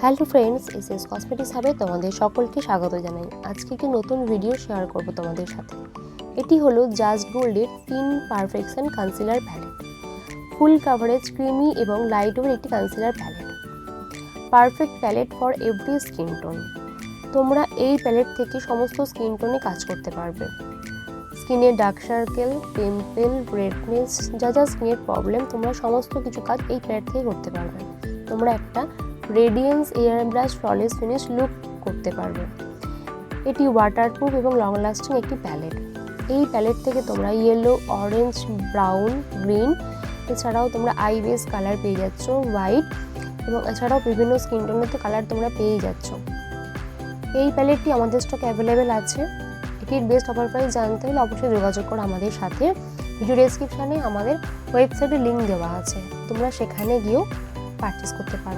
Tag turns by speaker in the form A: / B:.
A: Hello friends, SS cosmetics হাবে তোমাদের সকলকে স্বাগত জানাই। আজকে একটি নতুন ভিডিও শেয়ার করব তোমাদের সাথে। এটি হলো জাস্ট গোল্ডের তিন perfection concealer palette. Full coverage, creamy এবং লাইট ওয়েট একটি concealer palette. Perfect palette for every skin tone. তোমরা এই প্যালেট থেকে সমস্ত স্কিন টোনে কাজ করতে পারবে। স্কিনের ডার্ক সার্কেল, পিম্পল, রেডনেস, যা স্কিনের প্রবলেম, তোমরা সমস্ত কিছু কাজ এই প্যালেট থেকে করতে পারবে। তোমরা একটা radiance air brush flawless finish look করতে পারবে। এটি ওয়াটারপ্রুফ এবং লং লাস্টিং একটি প্যালেট। এই প্যালেট থেকে তোমরা ইয়েলো, অরেঞ্জ, ব্রাউন, গ্রিন, এছাড়াও তোমরা আই বেস কালার পেয়ে যাচ্ছ, হোয়াইট, এবং এছাড়াও বিভিন্ন স্কিন টোনের তো কালার তোমরা পেয়েই যাচ্ছ। এই প্যালেটটি আমাদের স্টক অ্যাভেলেবেল আছে। এটির বেস্ট অফার প্রাইস জানতে হলে অবশ্যই যোগাযোগ করো আমাদের সাথে। ভিডিও ডেসক্রিপশানে আমাদের ওয়েবসাইটের লিঙ্ক দেওয়া আছে, তোমরা সেখানে গিয়েও পারচেস করতে পারো।